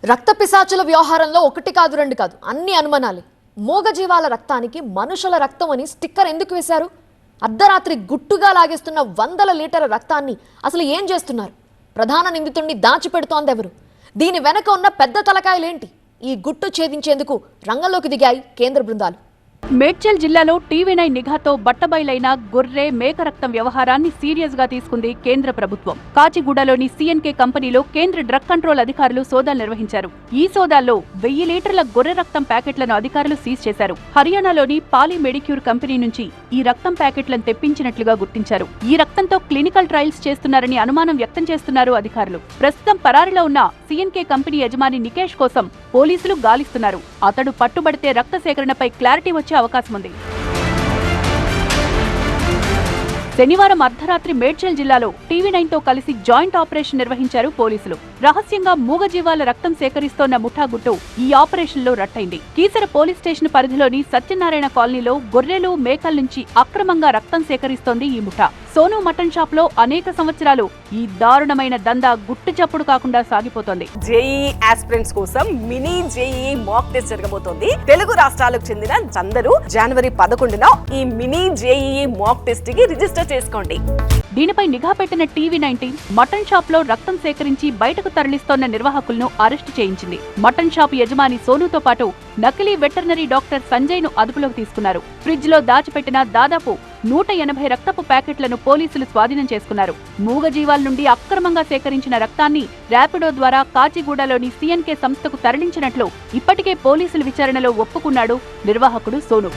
రక్త పిశాచుల వ్యవహారంలో ఒకటి కాదు రెండు కాదు అన్ని అనుమానాలే. మూగజీవాల రక్తానికి మనుషుల రక్తం అని స్టిక్కర్ ఎందుకు వేశారు? అర్ధరాత్రి గుట్టుగా లాగేస్తున్న వందల లీటర్ల రక్తాన్ని అసలు ఏం చేస్తున్నారు? ప్రధాన నిందితుడిని దాచిపెడుతోంది ఎవరు? దీని వెనక ఉన్న పెద్ద తలకాయలేంటి? ఈ గుట్టు ఛేదించేందుకు రంగంలోకి దిగాయి కేంద్ర బృందాలు. మేడ్చల్ జిల్లాలో టీవీ9 నిఘాతో బట్టబయలైన గొర్రె మేక రక్తం వ్యవహారాన్ని సీరియస్ గా తీసుకుంది కేంద్ర ప్రభుత్వం. కాచిగూడలోని సిఎన్కే కంపెనీలో కేంద్ర డ్రగ్ కంట్రోల్ అధికారులు సోదాలు నిర్వహించారు. ఈ సోదాల్లో 1000 లీటర్ల గొర్రె రక్తం ప్యాకెట్లను అధికారులు సీజ్ చేశారు. హర్యానాలోని పాలీ మెడిక్యూర్ కంపెనీ నుంచి ఈ రక్తం ప్యాకెట్లను తెప్పించినట్లుగా గుర్తించారు. ఈ రక్తంతో క్లినికల్ ట్రయల్స్ చేస్తున్నారని అనుమానం వ్యక్తం చేస్తున్నారు అధికారులు. ప్రస్తుతం పరారీలో ఉన్న సిఎన్కే కంపెనీ యజమాని నికేష్ కోసం పోలీసులు గాలిస్తున్నారు. అతడు పట్టుబడితే రక్త సేకరణపై క్లారిటీ వచ్చే అవకాశం ఉంది. శనివారం అర్ధరాత్రి మేడ్చల్ జిల్లాలో టీవీ9తో కలిసి జాయింట్ ఆపరేషన్ నిర్వహించారు పోలీసులు. రహస్యంగా మూగజీవాల రక్తం సేకరిస్తోన్న ముఠాగుట్టు ఈ ఆపరేషన్లో రట్టయింది. కీసర పోలీస్ స్టేషన్ పరిధిలోని సత్యనారాయణ కాలనీలో గొర్రెలు మేకల నుంచి అక్రమంగా రక్తం సేకరిస్తోంది ఈ ముఠా. సోను మటన్ షాప్ లో అనేక సంవత్సరాలు ఈ దారుణమైన దందా గుట్టు చప్పుడు కాకుండా సాగిపోతోంది. జేఈఈ ఆస్పిరెంట్స్ కోసం మినీ జేఈఈ మాక్ టెస్ట్ జరగబోతోంది. తెలుగు రాష్ట్రాలకు చెందిన అందరూ జనవరి 11న ఈ మినీ జేఈఈ మాక్ టెస్ట్ కి రిజిస్టర్ చేసుకోండి. దీనిపై నిఘా పెట్టిన టీవీ9 మటన్ షాప్ లో రక్తం సేకరించి బయటకు తరలిస్తోన్న నిర్వాహకులను అరెస్టు చేయించింది. మటన్ షాప్ యజమాని సోనుతో పాటు నకిలీ వెటర్నరీ డాక్టర్ సంజయ్ ను అదుపులోకి తీసుకున్నారు. ఫ్రిడ్జ్ లో దాచిపెట్టిన దాదాపు 180 రక్తపు ప్యాకెట్లను పోలీసులు స్వాధీనం చేసుకున్నారు. మూగజీవాల నుండి అక్రమంగా సేకరించిన రక్తాన్ని ర్యాపిడో ద్వారా కాచిగూడలోని సిఎన్కే సంస్థకు తరలించినట్లు ఇప్పటికే పోలీసుల విచారణలో ఒప్పుకున్నాడు నిర్వాహకుడు సోను.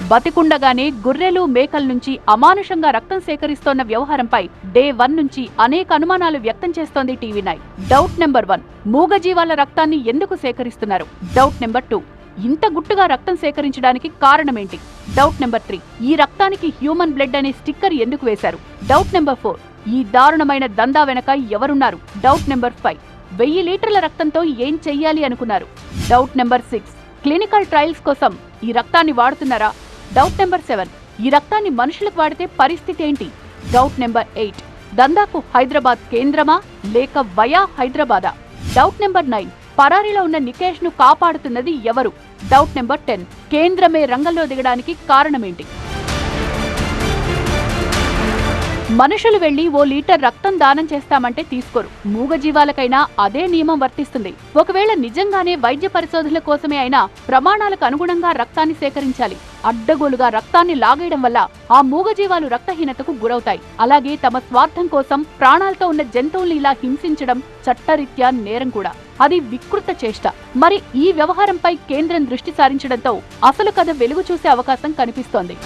బతికుండగానే గొర్రెలు మేకల నుంచి అమానుషంగా రక్తం సేకరిస్తోన్న వ్యవహారంపై డే 1 నుంచి అనేక అనుమానాలు వ్యక్తం చేస్తోంది టీవీ9. డౌట్ నెంబర్ 1, మూగజీవాల రక్తాన్ని ఎందుకు సేకరిస్తున్నారు? డౌట్ నెంబర్ 2, ఇంత గుట్టుగా రక్తం సేకరించడానికి కారణమేంటి? డౌట్ నెంబర్ 3, ఈ రక్తానికి హ్యూమన్ బ్లడ్ అనే స్టిక్కర్ ఎందుకు వేశారు? డౌట్ నెంబర్ 4, ఈ దారుణమైన దందా వెనక ఎవరున్నారు? డౌట్ నెంబర్ 5, 1000 లీటర్ల రక్తంతో ఏం చెయ్యాలి అనుకున్నారు? డౌట్ నెంబర్ 6, క్లినికల్ ట్రయల్స్ కోసం ఈ రక్తాన్ని వాడుతున్నారా? డౌట్ నెంబర్ 7, ఈ రక్తాన్ని మనుషులకు వాడితే పరిస్థితి ఏంటి? డౌట్ నెంబర్ 8, దందాకు హైదరాబాద్ కేంద్రమా లేక వయా హైదరాబాదా? డౌట్ నెంబర్ 9, పరారీలో ఉన్న నికేష్ ను కాపాడుతున్నది ఎవరు? డౌట్ నెంబర్ 10, కేంద్రమే రంగంలో దిగడానికి కారణమేంటి? మనుషులు వెళ్లి ఓ లీటర్ రక్తం దానం చేస్తామంటే తీసుకోరు. మూగజీవాలకైనా అదే నియమం వర్తిస్తుంది. ఒకవేళ నిజంగానే వైద్య పరిశోధనల కోసమే అయినా ప్రమాణాలకు అనుగుణంగా రక్తాన్ని సేకరించాలి. అడ్డగోలుగా రక్తాన్ని లాగేయడం వల్ల ఆ మూగజీవాలు రక్తహీనతకు గురవుతాయి. అలాగే తమ స్వార్థం కోసం ప్రాణాలతో ఉన్న జంతువుల్ని ఇలా హింసించడం చట్టరీత్యా నేరం కూడా. అది వికృత చేష్ట. మరి ఈ వ్యవహారంపై కేంద్రం దృష్టి సారించడంతో అసలు కథ వెలుగు చూసే అవకాశం కనిపిస్తోంది.